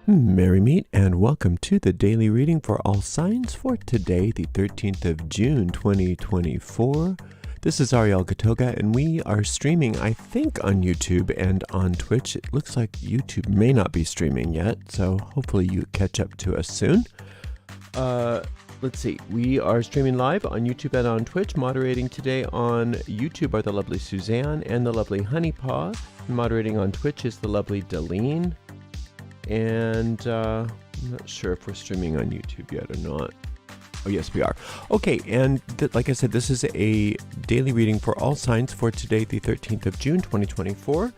Merry meet and welcome to the daily reading for all signs for today, the 13th of June, 2024. This is Ariel and we are streaming, I think, on YouTube and on Twitch. It looks like YouTube may not be streaming yet, so hopefully you catch up to us soon. Let's see. We are streaming live on YouTube and on Twitch. Moderating today on YouTube are the lovely Suzanne and the lovely Honeypaw. Moderating on Twitch is the lovely Deline. And I'm not sure if we're streaming on YouTube yet or not. Oh, yes, we are. Okay, and like I said, this is a daily reading for all signs for today, the 13th of June, 2024.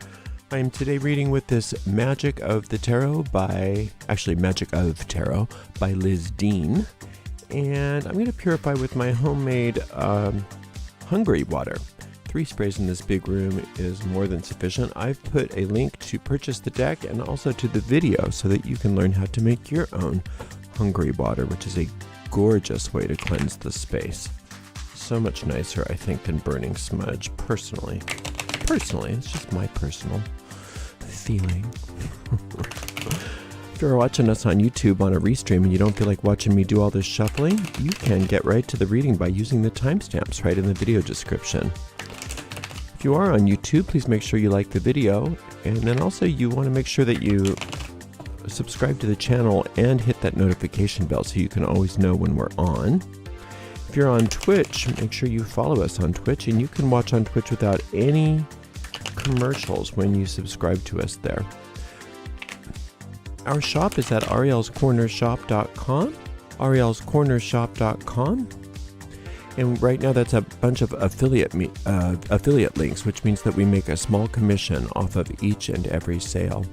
I am today reading with this Magic of the Tarot by Liz Dean. And I'm going to purify with my homemade Hungry water. 3 sprays in this big room is more than sufficient. I've put a link to purchase the deck and also to the video so that you can learn how to make your own Hungry water, which is a gorgeous way to cleanse the space. So much nicer, I think, than burning smudge, personally. It's just my personal feeling. If you're watching us on YouTube on a restream and you don't feel like watching me do all this shuffling, you can get right to the reading by using the timestamps right in the video description. If you are on YouTube, please make sure you like the video, and then also you want to make sure that you subscribe to the channel and hit that notification bell so you can always know when we're on. If you're on Twitch, make sure you follow us on Twitch, and you can watch on Twitch without any commercials when you subscribe to us there. Our shop is at arielscornershop.com, arielscornershop.com. And right now that's a bunch of affiliate links, which means that we make a small commission off of each and every sale.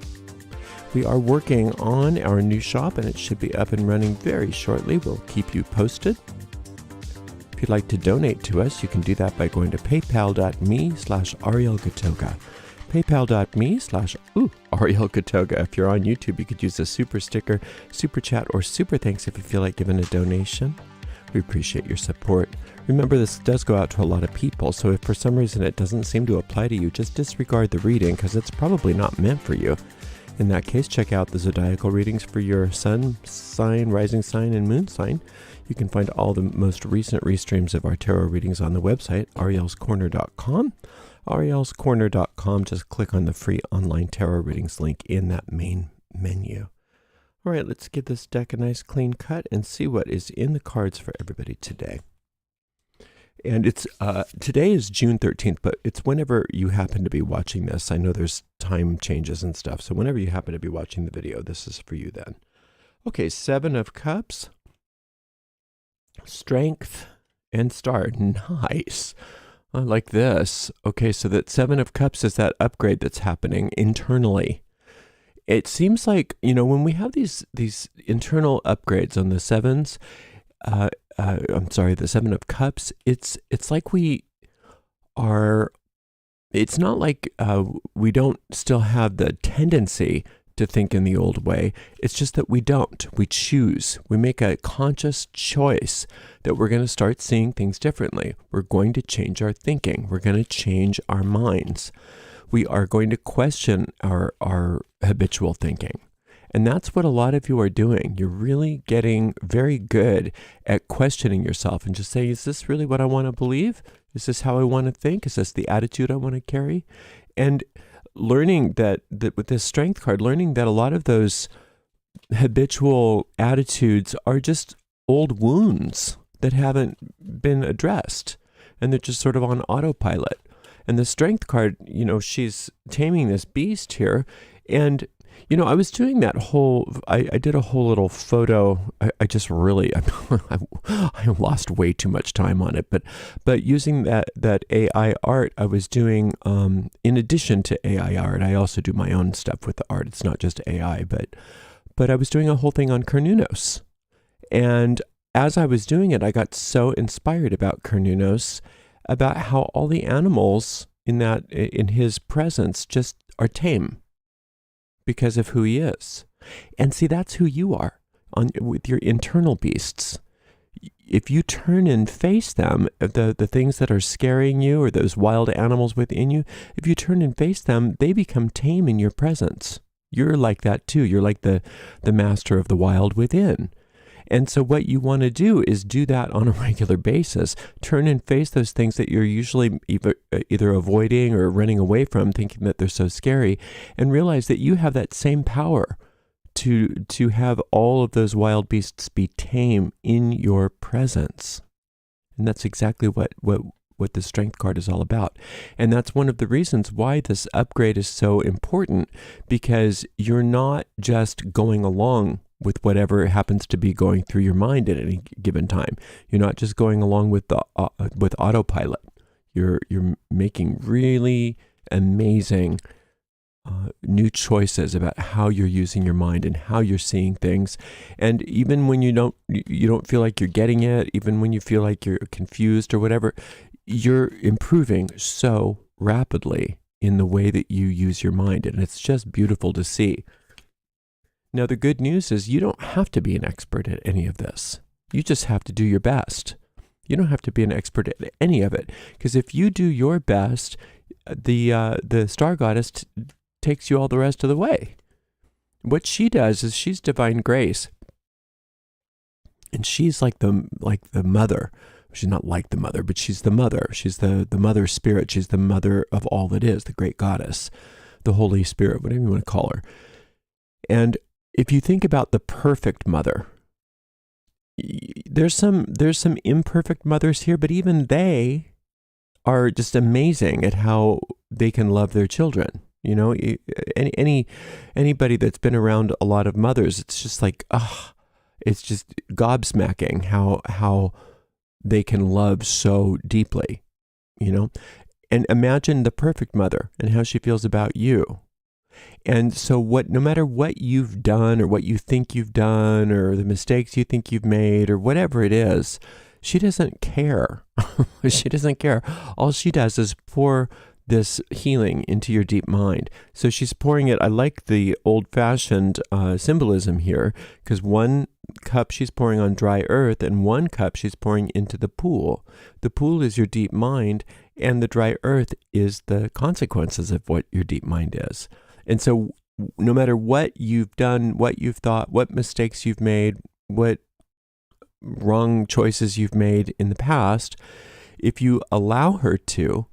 We are working on our new shop and it should be up and running very shortly. We'll keep you posted. If you'd like to donate to us, you can do that by going to paypal.me/arielgatoga. paypal.me/arielgatoga. If you're on YouTube, you could use a super sticker, super chat, or super thanks if you feel like giving a donation. We appreciate your support. Remember, this does go out to a lot of people, so if for some reason it doesn't seem to apply to you, just disregard the reading because it's probably not meant for you. In that case, check out the zodiacal readings for your sun sign, rising sign, and moon sign. You can find all the most recent restreams of our tarot readings on the website, arielscorner.com. arielscorner.com, just click on the free online tarot readings link in that main menu. All right, let's give this deck a nice clean cut and see what is in the cards for everybody today. And it's today is June 13th, but it's whenever you happen to be watching this. I know there's time changes and stuff, so whenever you happen to be watching the video, this is for you then. Okay, 7 of Cups, Strength, and Star. Nice. I like this. Okay, so that 7 of Cups is that upgrade that's happening internally. It seems like, when we have these internal upgrades on the sevens, the 7 of Cups, it's like it's not like we don't still have the tendency to think in the old way. It's just that we don't. We choose. We make a conscious choice that we're going to start seeing things differently. We're going to change our thinking. We're going to change our minds. We are going to question our habitual thinking. And that's what a lot of you are doing. You're really getting very good at questioning yourself and just saying, is this really what I want to believe? Is this how I want to think? Is this the attitude I want to carry? And learning that with this Strength card, learning that a lot of those habitual attitudes are just old wounds that haven't been addressed. And they're just sort of on autopilot. And the Strength card, she's taming this beast here. And I was doing that I did a whole little photo. I just really, I lost way too much time on it. But using that AI art, I was doing, in addition to AI art, I also do my own stuff with the art. It's not just AI, but I was doing a whole thing on Cernunnos. And as I was doing it, I got so inspired about Cernunnos, about how all the animals in his presence just are tame because of who he is. And see, that's who you are with your internal beasts. If you turn and face them, the things that are scaring you or those wild animals within you, if you turn and face them, they become tame in your presence. You're like that too. You're like the master of the wild within. And so what you want to do is do that on a regular basis. Turn and face those things that you're usually either avoiding or running away from, thinking that they're so scary, and realize that you have that same power to have all of those wild beasts be tame in your presence. And that's exactly what the strength card is all about. And that's one of the reasons why this upgrade is so important, because you're not just going along with whatever happens to be going through your mind at any given time. You're not just going along with with autopilot. You're making really amazing new choices about how you're using your mind and how you're seeing things. And even when you don't feel like you're getting it, even when you feel like you're confused or whatever, you're improving so rapidly in the way that you use your mind. And it's just beautiful to see. Now, the good news is you don't have to be an expert at any of this. You just have to do your best. You don't have to be an expert at any of it, because if you do your best, the star goddess takes you all the rest of the way. What she does is she's divine grace, and she's like the mother. She's not like the mother, but she's the mother. She's the mother spirit. She's the mother of all that is, the great goddess, the Holy Spirit, whatever you want to call her. And if you think about the perfect mother, there's some imperfect mothers here, but even they are just amazing at how they can love their children. You know, anybody that's been around a lot of mothers, it's just like, it's just gobsmacking how they can love so deeply, you know. And imagine the perfect mother and how she feels about you. And so no matter what you've done or what you think you've done or the mistakes you think you've made or whatever it is, she doesn't care. She doesn't care. All she does is pour this healing into your deep mind. So she's pouring it. I like the old-fashioned symbolism here, because one cup she's pouring on dry earth and one cup she's pouring into the pool. The pool is your deep mind, and the dry earth is the consequences of what your deep mind is. And so no matter what you've done, what you've thought, what mistakes you've made, what wrong choices you've made in the past, if you allow her to,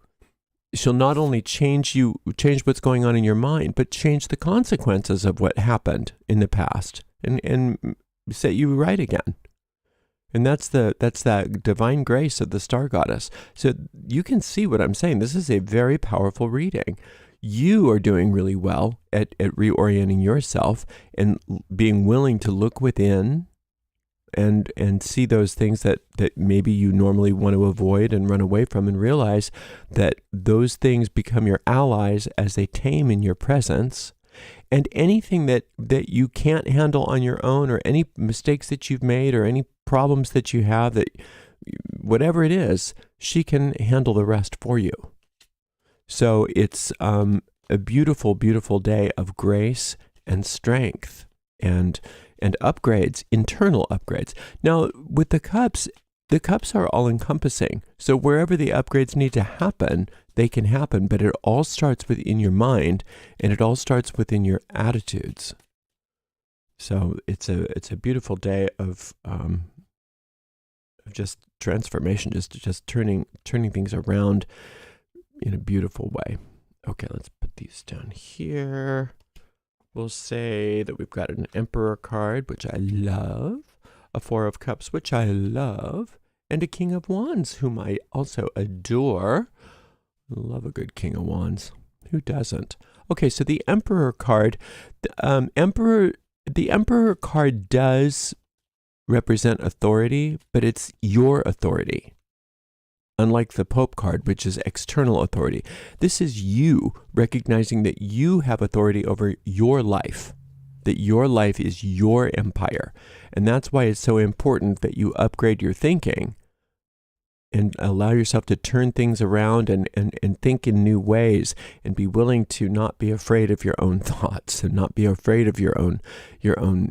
she'll not only change what's going on in your mind, but change the consequences of what happened in the past and set you right again. And that's that divine grace of the star goddess. So you can see what I'm saying. This is a very powerful reading. You are doing really well at reorienting yourself and being willing to look within and see those things that maybe you normally want to avoid and run away from, and realize that those things become your allies as they tame in your presence. And anything that you can't handle on your own, or any mistakes that you've made, or any problems that you have, that whatever it is, she can handle the rest for you. So it's a beautiful, beautiful day of grace and strength and upgrades, internal upgrades. Now, with the cups are all encompassing. So wherever the upgrades need to happen, they can happen, but it all starts within your mind, and it all starts within your attitudes. So it's a beautiful day of just transformation, just turning things around in a beautiful way. Okay, let's put these down here. We'll say that we've got an Emperor card, which I love, a Four of Cups, which I love, and a King of Wands, whom I also adore. Love a good King of Wands. Who doesn't? Okay, so the Emperor card, the Emperor card does represent authority, but it's your authority. Unlike the Pope card, which is external authority. This is you recognizing that you have authority over your life, that your life is your empire. And that's why it's so important that you upgrade your thinking and allow yourself to turn things around and think in new ways, and be willing to not be afraid of your own thoughts and not be afraid of your own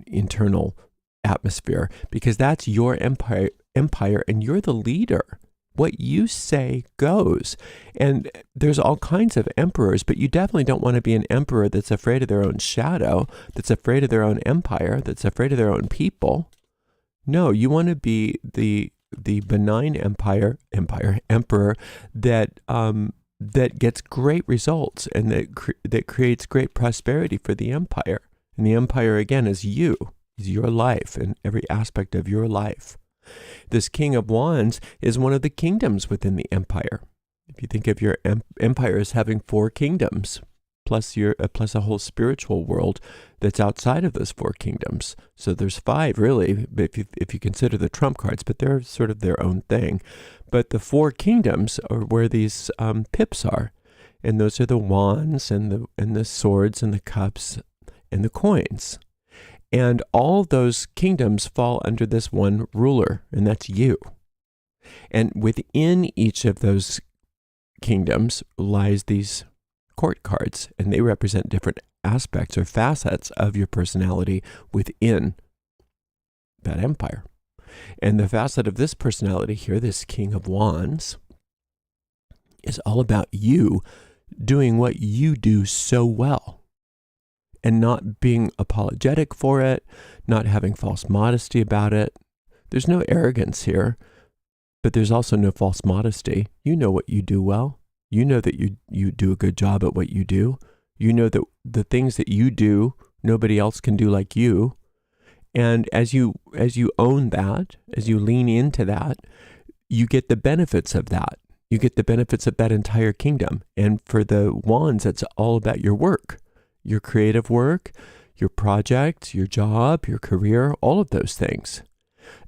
internal atmosphere, because that's your empire and you're the leader. What you say goes. And there's all kinds of emperors, but you definitely don't want to be an emperor that's afraid of their own shadow, that's afraid of their own empire, that's afraid of their own people. No, you want to be the benign emperor that that gets great results and that creates great prosperity for the empire. And the empire, again, is your life and every aspect of your life. This King of Wands is one of the kingdoms within the empire. If you think of your empire as having 4 kingdoms, plus a whole spiritual world that's outside of those 4 kingdoms. So there's 5 really, if you consider the trump cards, but they're sort of their own thing. But the 4 kingdoms are where these pips are, and those are the wands and the swords and the cups and the coins. And all those kingdoms fall under this one ruler, and that's you. And within each of those kingdoms lies these court cards, and they represent different aspects or facets of your personality within that empire. And the facet of this personality here, this King of Wands, is all about you doing what you do so well. And not being apologetic for it, not having false modesty about it. There's no arrogance here, but there's also no false modesty. You know what you do well. You know that you do a good job at what you do. You know that the things that you do, nobody else can do like you. And as you own that, as you lean into that, you get the benefits of that. You get the benefits of that entire kingdom. And for the wands, it's all about your work. Your creative work, your project, your job, your career, all of those things.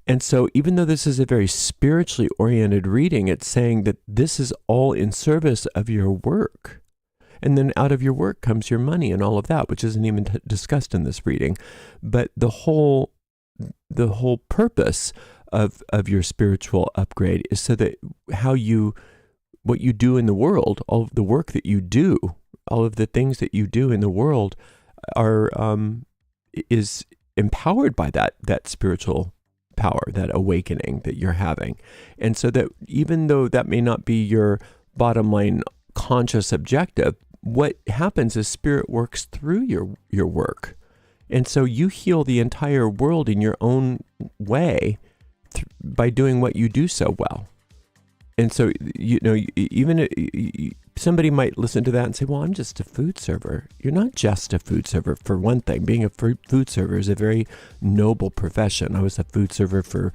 And so even though this is a very spiritually oriented reading, it's saying that this is all in service of your work. And then out of your work comes your money and all of that, which isn't even discussed in this reading. But the whole purpose of your spiritual upgrade is so that what you do in the world, all of the work that you do, all of the things that you do in the world is empowered by that spiritual power, that awakening that you're having. And so that even though that may not be your bottom line conscious objective, what happens is spirit works through your work. And so you heal the entire world in your own way by doing what you do so well. And so, even somebody might listen to that and say, well, I'm just a food server. You're not just a food server. For one thing, being a food server is a very noble profession. I was a food server for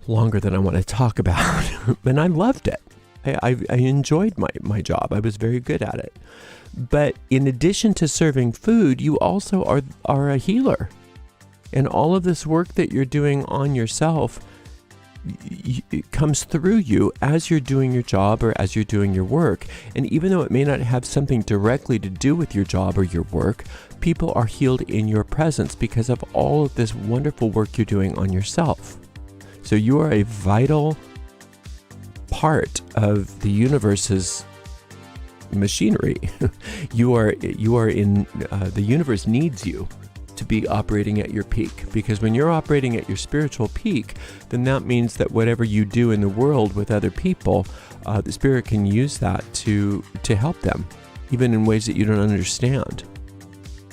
longer than I want to talk about, and I loved it. I enjoyed my job. I was very good at it. But in addition to serving food, you also are a healer. And all of this work that you're doing on yourself, it comes through you as you're doing your job or as you're doing your work. And even though it may not have something directly to do with your job or your work, people are healed in your presence because of all of this wonderful work you're doing on yourself. So you are a vital part of the universe's machinery. You are in the universe needs you to be operating at your peak, because when you're operating at your spiritual peak, then that means that whatever you do in the world with other people, the spirit can use that to help them, even in ways that you don't understand.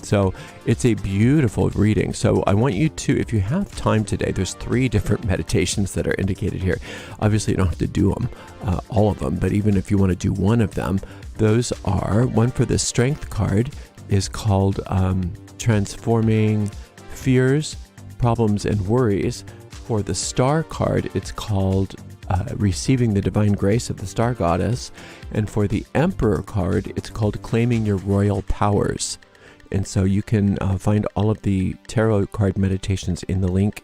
So it's a beautiful reading. So I want you to, if you have time today, there's 3 different meditations that are indicated here. Obviously, you don't have to do them, all of them, but even if you want to do one of them, those are, one for the Strength card is called Transforming Fears, Problems, and Worries. For the Star card, it's called Receiving the Divine Grace of the Star Goddess. And for the Emperor card, it's called Claiming Your Royal Powers. And so you can find all of the tarot card meditations in the link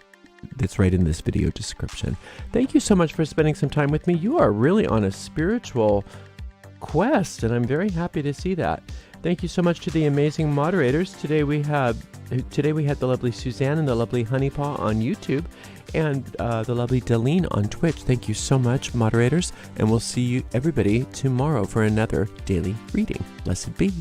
that's right in this video description. Thank you so much for spending some time with me. You are really on a spiritual quest, and I'm very happy to see that. Thank you so much to the amazing moderators. Today we had the lovely Suzanne and the lovely Honeypaw on YouTube, and the lovely Deline on Twitch. Thank you so much, moderators, and we'll see you everybody tomorrow for another daily reading. Blessed be.